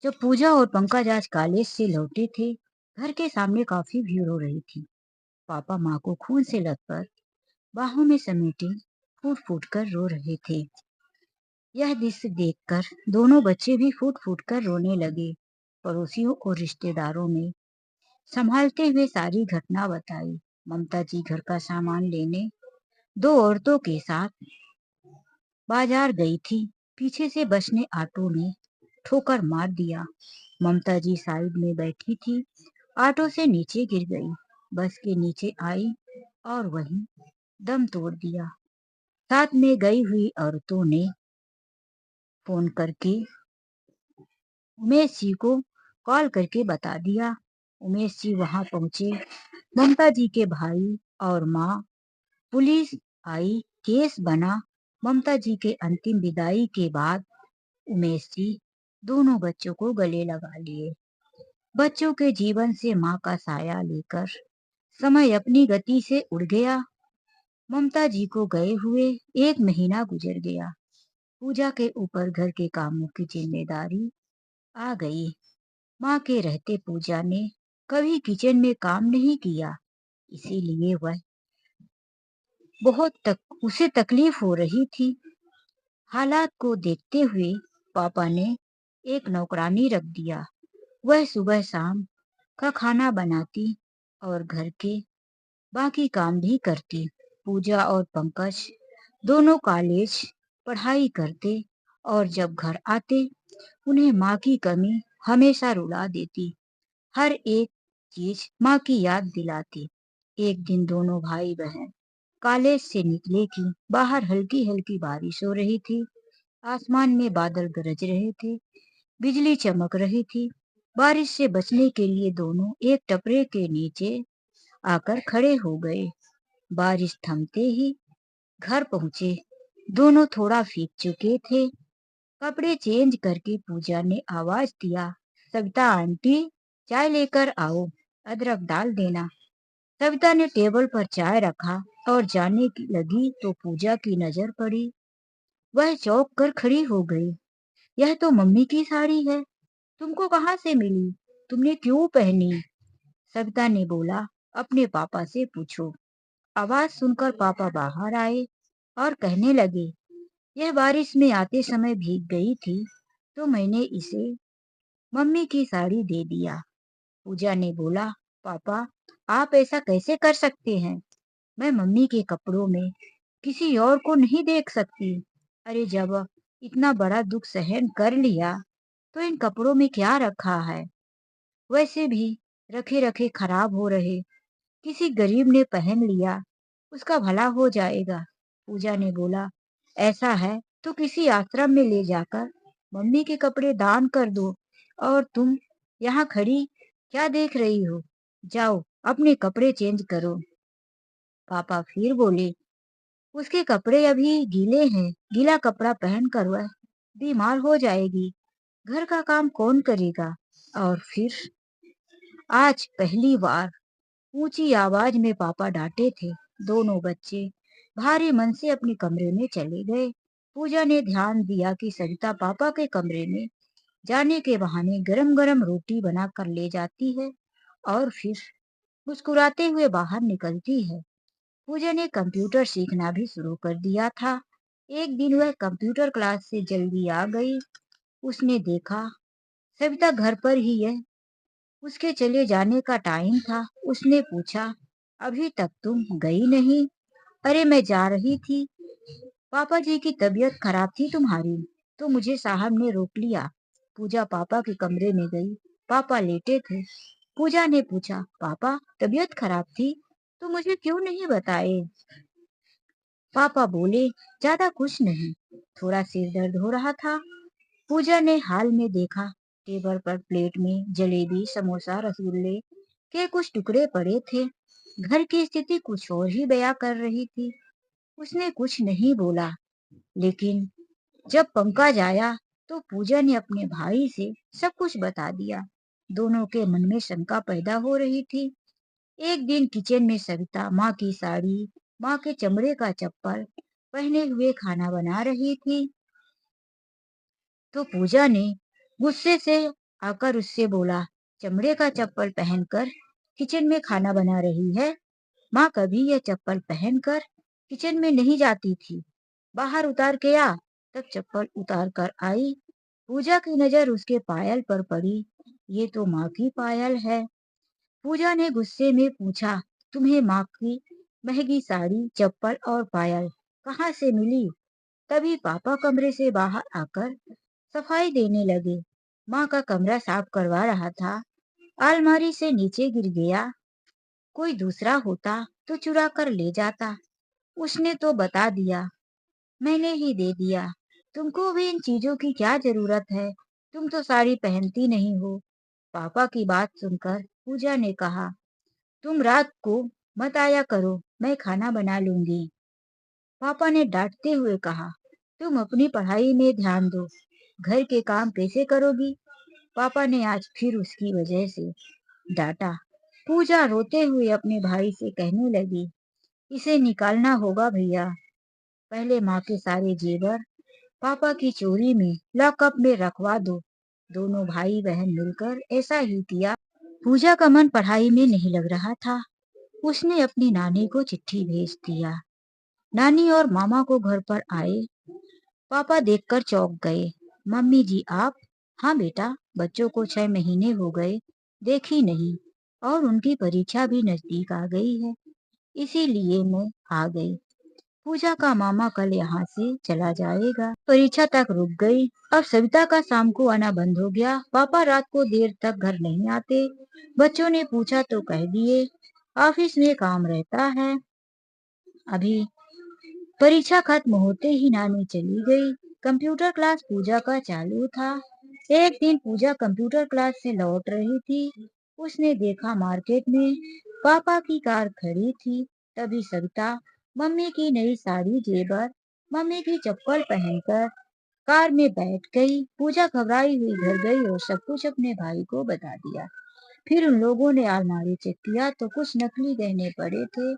जब पूजा और पंकज आज कॉलेज से लौटे थे, घर के सामने काफी भीड़ हो रही थी। पापा माँ को खून से लथपथ बाहों में समेटे फूट फूट कर रो रहे थे। यह दृश्य देखकर दोनों बच्चे भी फूट फूट कर रोने लगे। पड़ोसियों और रिश्तेदारों ने संभालते हुए सारी घटना बताई। ममता जी घर का सामान लेने दो औरतों के साथ बाजार गई थी। पीछे से बस ने ऑटो में ठोकर मार दिया। ममता जी साइड में बैठी थी, ऑटो से नीचे गिर गई। बस के नीचे आई और वहीं दम तोड़ दिया। साथ में गई हुई औरतों ने फोन करके उमेश जी को कॉल करके बता दिया। उमेश जी वहां पहुंचे। ममता जी के भाई और माँ, पुलिस आई, केस बना। ममता जी के अंतिम विदाई के बाद उमेश जी दोनों बच्चों को गले लगा लिए। बच्चों के जीवन से माँ का साया लेकर समय अपनी गति से उड़ गया। ममता जी को गए हुए 1 महीना गुजर गया। पूजा के ऊपर घर के कामों की जिम्मेदारी आ गई। माँ के रहते पूजा ने कभी किचन में काम नहीं किया, इसीलिए वह उसे तकलीफ हो रही थी। हालात को देखते हुए पापा ने एक नौकरानी रख दिया। वह सुबह शाम का खाना बनाती और घर के बाकी काम भी करती। पूजा और पंकज दोनों कॉलेज पढ़ाई करते और जब घर आते उन्हें माँ की कमी हमेशा रुला देती। हर एक चीज माँ की याद दिलाती। एक दिन दोनों भाई बहन कॉलेज से निकले कि बाहर हल्की हल्की बारिश हो रही थी। आसमान में बादल गरज रहे थे, बिजली चमक रही थी। बारिश से बचने के लिए दोनों एक टपरे के नीचे आकर खड़े हो गए। बारिश थमते ही घर पहुंचे। दोनों थोड़ा भीग चुके थे। कपड़े चेंज करके पूजा ने आवाज दिया, सविता आंटी, चाय लेकर आओ, अदरक डाल देना। सविता ने टेबल पर चाय रखा और जाने की लगी तो पूजा की नजर पड़ी। वह चौंक कर खड़ी हो गई। यह तो मम्मी की साड़ी है। तुमको कहाँ से मिली? तुमने क्यों पहनी? सविता ने बोला, अपने पापा से पूछो। आवाज सुनकर पापा बाहर आए और कहने लगे, यह बारिश में आते समय भीग गई थी तो मैंने इसे मम्मी की साड़ी दे दिया। पूजा ने बोला, पापा आप ऐसा कैसे कर सकते हैं? मैं मम्मी के कपड़ों में किसी और को नहीं देख सकती। अरे जब इतना बड़ा दुख सहन कर लिया तो इन कपड़ों में क्या रखा है? वैसे भी रखे रखे खराब हो रहे, किसी गरीब ने पहन लिया, उसका भला हो जाएगा। पूजा ने बोला, ऐसा है तो किसी आश्रम में ले जाकर मम्मी के कपड़े दान कर दो। और तुम यहाँ खड़ी क्या देख रही हो? जाओ अपने कपड़े चेंज करो। पापा फिर बोले, उसके कपड़े अभी गीले हैं, गीला कपड़ा पहनकर वह बीमार हो जाएगी। घर का काम कौन करेगा? और फिर आज पहली बार ऊंची आवाज में पापा डांटे थे। दोनों बच्चे भारी मन से अपने कमरे में चले गए। पूजा ने ध्यान दिया कि सरिता पापा के कमरे में जाने के बहाने गरम गरम रोटी बना कर ले जाती है और फिर मुस्कुराते हुए बाहर निकलती है। पूजा ने कंप्यूटर सीखना भी शुरू कर दिया था। एक दिन वह कंप्यूटर क्लास से जल्दी आ गई। उसने देखा सविता घर पर ही है। उसके चले जाने का टाइम था। उसने पूछा, अभी तक तुम गई नहीं? अरे मैं जा रही थी, पापा जी की तबीयत खराब थी तुम्हारी, तो मुझे साहब ने रोक लिया। पूजा पापा के कमरे में गई। पापा लेटे थे। पूजा ने पूछा, पापा तबीयत खराब थी तो मुझे क्यों नहीं बताए? पापा बोले, ज्यादा कुछ नहीं, थोड़ा सिर दर्द हो रहा था। पूजा ने हाल में देखा, टेबल पर प्लेट में जलेबी, समोसा, रसगुल्ले के कुछ टुकड़े पड़े थे। घर की स्थिति कुछ और ही बयां कर रही थी। उसने कुछ नहीं बोला, लेकिन जब पंकज आया तो पूजा ने अपने भाई से सब कुछ बता दिया। दोनों के मन में शंका पैदा हो रही थी। एक दिन किचन में सविता माँ की साड़ी, माँ के चमड़े का चप्पल पहने हुए खाना बना रही थी तो पूजा ने गुस्से से आकर उससे बोला, चमड़े का चप्पल पहनकर किचन में खाना बना रही है। माँ कभी यह चप्पल पहनकर किचन में नहीं जाती थी। बाहर उतार के आ। तब चप्पल उतार कर आई। पूजा की नजर उसके पायल पर पड़ी। ये तो माँ की पायल है। पूजा ने गुस्से में पूछा, तुम्हें माँ की महंगी साड़ी, चप्पल और पायल कहाँ से मिली? तभी पापा कमरे से बाहर आकर सफाई देने लगे। माँ का कमरा साफ करवा रहा था। अलमारी से नीचे गिर गया। कोई दूसरा होता तो चुरा कर ले जाता। उसने तो बता दिया, मैंने ही दे दिया। तुमको भी इन चीजों की क्या जरूरत है? तुम तो साड़ी पहनती नहीं हो। पापा की बात सुनकर पूजा ने कहा, तुम रात को मत आया करो, मैं खाना बना लूंगी। पापा ने डांटते हुए कहा, तुम अपनी पढ़ाई में ध्यान दो, घर के काम कैसे करोगी? पापा ने आज फिर उसकी वजह से डांटा। पूजा रोते हुए अपने भाई से कहने लगी, इसे निकालना होगा भैया। पहले माँ के सारे जेवर पापा की चोरी में लॉकअप में रखवा दो। दोनों भाई बहन मिलकर ऐसा ही किया। पूजा का मन पढ़ाई में नहीं लग रहा था। उसने अपनी नानी को चिट्ठी भेज दिया। नानी और मामा को घर पर आए। पापा देखकर चौंक गए। मम्मी जी आप? हाँ बेटा, बच्चों को 6 महीने हो गए, देखी नहीं, और उनकी परीक्षा भी नजदीक आ गई है, इसीलिए मैं आ गई। पूजा का मामा कल यहाँ से चला जाएगा। परीक्षा तक रुक गई। अब सविता का शाम को आना बंद हो गया। पापा रात को देर तक घर नहीं आते। बच्चों ने पूछा तो कह दिए, ऑफिस में काम रहता है। अभी परीक्षा खत्म होते ही नानी चली गई। कंप्यूटर क्लास पूजा का चालू था। एक दिन पूजा कंप्यूटर क्लास से लौट रही थी। उसने देखा मार्केट में पापा की कार खड़ी थी। तभी सविता मम्मी की नई साड़ी, जेवर, मम्मी की चप्पल पहनकर कार में बैठ गई। पूजा घबराई हुई घर गई और सब कुछ अपने भाई को बता दिया। फिर उन लोगों ने अलमारी चेक किया तो कुछ नकली गहने पड़े थे,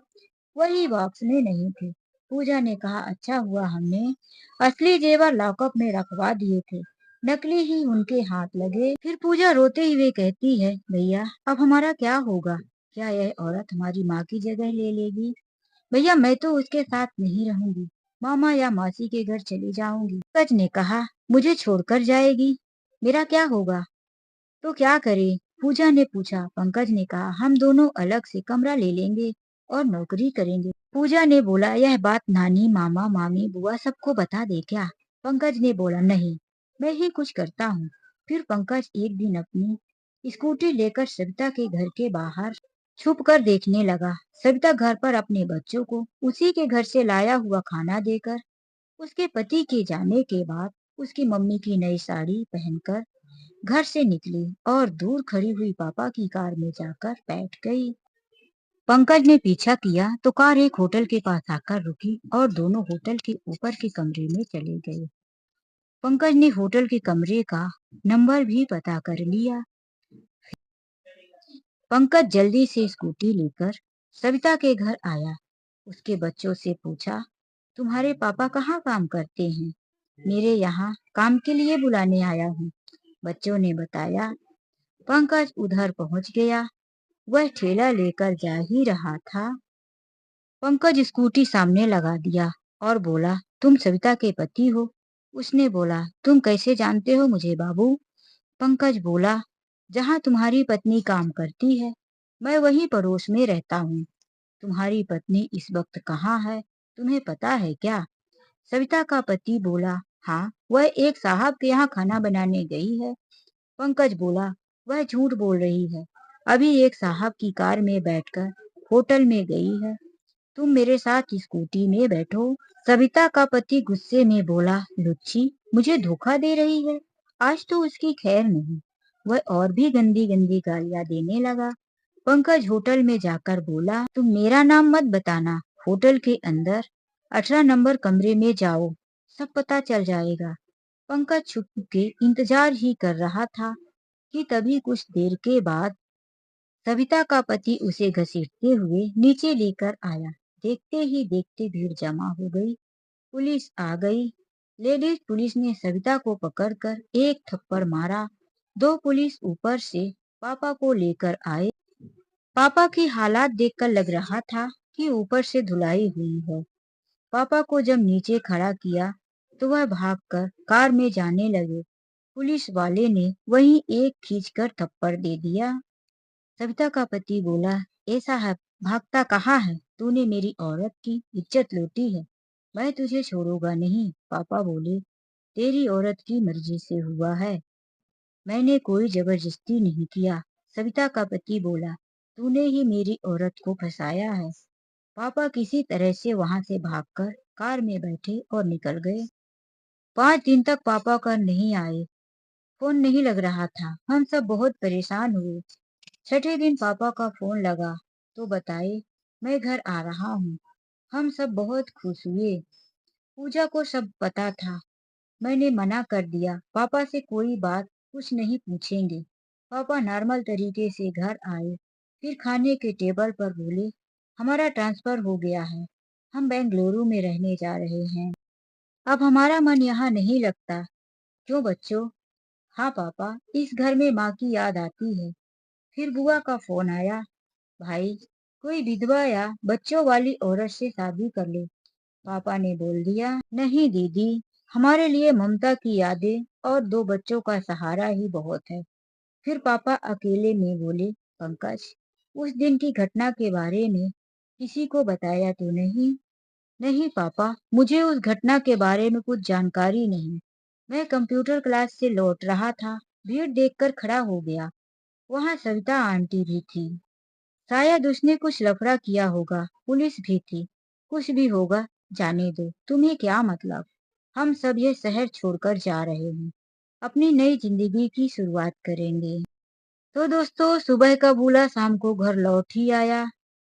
वही बॉक्स में नहीं थे। पूजा ने कहा, अच्छा हुआ हमने असली जेवर लॉकअप में रखवा दिए थे, नकली ही उनके हाथ लगे। फिर पूजा रोते हुए कहती है, भैया अब हमारा क्या होगा? क्या यह औरत हमारी माँ की जगह ले लेगी? भैया मैं तो उसके साथ नहीं रहूंगी, मामा या मासी के घर चली जाऊंगी। पंकज ने कहा, मुझे छोड़कर जाएगी, मेरा क्या होगा? तो क्या करे? पूजा ने पूछा। पंकज ने कहा, हम दोनों अलग से कमरा ले लेंगे और नौकरी करेंगे। पूजा ने बोला, यह बात नानी, मामा, मामी, बुआ सबको बता दे क्या? पंकज ने बोला, नहीं, मैं ही कुछ करता हूँ। फिर पंकज एक दिन अपनी स्कूटी लेकर सविता के घर के बाहर छुप कर देखने लगा। सविता घर पर अपने बच्चों को उसी के घर से लाया हुआ खाना देकर उसके पति के जाने के बाद उसकी मम्मी की नई साड़ी पहनकर घर से निकली और दूर खड़ी हुई पापा की कार में जाकर बैठ गई। पंकज ने पीछा किया तो कार एक होटल के पास आकर रुकी और दोनों होटल के ऊपर के कमरे में चले गए। पंकज ने होटल के कमरे का नंबर भी पता कर लिया। पंकज जल्दी से स्कूटी लेकर सविता के घर आया। उसके बच्चों से पूछा, तुम्हारे पापा कहाँ काम करते हैं? मेरे यहाँ काम के लिए बुलाने आया हूँ, बच्चों ने बताया। पंकज उधर पहुंच गया। वह ठेला लेकर जा ही रहा था। पंकज स्कूटी सामने लगा दिया और बोला, तुम सविता के पति हो? उसने बोला, तुम कैसे जानते हो मुझे बाबू? पंकज बोला, जहाँ तुम्हारी पत्नी काम करती है, मैं वही पड़ोस में रहता हूँ। तुम्हारी पत्नी इस वक्त कहाँ है, तुम्हें पता है क्या? सविता का पति बोला, हाँ, वह एक साहब के यहाँ खाना बनाने गई है। पंकज बोला, वह झूठ बोल रही है, अभी एक साहब की कार में बैठकर होटल में गई है। तुम मेरे साथ स्कूटी में बैठो। सविता का पति गुस्से में बोला, लुच्ची मुझे धोखा दे रही है, आज तो उसकी खैर नहीं। वह और भी गंदी गंदी गालियां देने लगा। पंकज होटल में जाकर बोला, तुम मेरा नाम मत बताना, होटल के अंदर 18 नंबर कमरे में जाओ, सब पता चल जाएगा। पंकज छुप के इंतजार ही कर रहा था कि तभी कुछ देर के बाद सविता का पति उसे घसीटते हुए नीचे लेकर आया। देखते ही देखते भीड़ जमा हो गई। पुलिस आ गई। लेडीज पुलिस ने सविता को पकड़कर एक थप्पड़ मारा। दो पुलिस ऊपर से पापा को लेकर आए। पापा की हालात देखकर लग रहा था कि ऊपर से धुलाई हुई है। पापा को जब नीचे खड़ा किया तो वह भागकर कार में जाने लगे। पुलिस वाले ने वहीं एक खींचकर थप्पड़ दे दिया। सविता का पति बोला, ऐसा है, भागता कहाँ है? तूने मेरी औरत की इज्जत लूटी है। मैं तुझे छोड़ूंगा नहीं। पापा बोले, तेरी औरत की मर्जी से हुआ है, मैंने कोई जबरदस्ती नहीं किया। सविता का पति बोला, तूने ही मेरी औरत को फंसाया है। पापा किसी तरह से वहां से भागकर कार में बैठे और निकल गए। 5 दिन तक पापा का नहीं आए, फोन नहीं लग रहा था। हम सब बहुत परेशान हुए। छठे दिन पापा का फोन लगा तो बताए, मैं घर आ रहा हूँ। हम सब बहुत खुश हुए। पूजा को सब पता था। मैंने मना कर दिया, पापा से कोई बात कुछ नहीं पूछेंगे। पापा नॉर्मल तरीके से घर आए। फिर खाने के टेबल पर बोले, हमारा ट्रांसफर हो गया है, हम बेंगलुरु में रहने जा रहे हैं। अब हमारा मन यहाँ नहीं लगता। क्यों बच्चों? हाँ पापा, इस घर में माँ की याद आती है। फिर बुआ का फोन आया, भाई कोई विधवा या बच्चों वाली औरत से शादी कर ले। पापा ने बोल दिया, नहीं दीदी, हमारे लिए ममता की यादें और 2 बच्चों का सहारा ही बहुत है। फिर पापा अकेले में बोले, पंकज, उस दिन की घटना के बारे में किसी को बताया तो नहीं? नहीं पापा, मुझे उस घटना के बारे में कुछ जानकारी नहीं। मैं कंप्यूटर क्लास से लौट रहा था, भीड़ देखकर खड़ा हो गया। वहाँ सविता आंटी भी थी। शायद उसने कुछ लफड़ा किया होगा, पुलिस भी थी। कुछ भी होगा, जाने दो, तुम्हें क्या मतलब। हम सब ये शहर छोड़कर जा रहे हैं, अपनी नई जिंदगी की शुरुआत करेंगे। तो दोस्तों, सुबह का बूला शाम को घर लौट ही आया।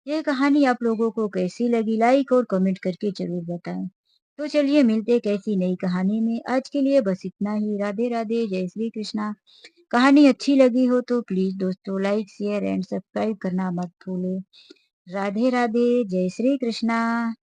ये कहानी आप लोगों को कैसी लगी, लाइक और कमेंट करके जरूर बताएं। तो चलिए मिलते कैसी नई कहानी में। आज के लिए बस इतना ही। राधे राधे, जय श्री कृष्णा। कहानी अच्छी लगी हो तो प्लीज दोस्तों लाइक शेयर एंड सब्सक्राइब करना मत भूलो। राधे राधे, जय श्री कृष्णा।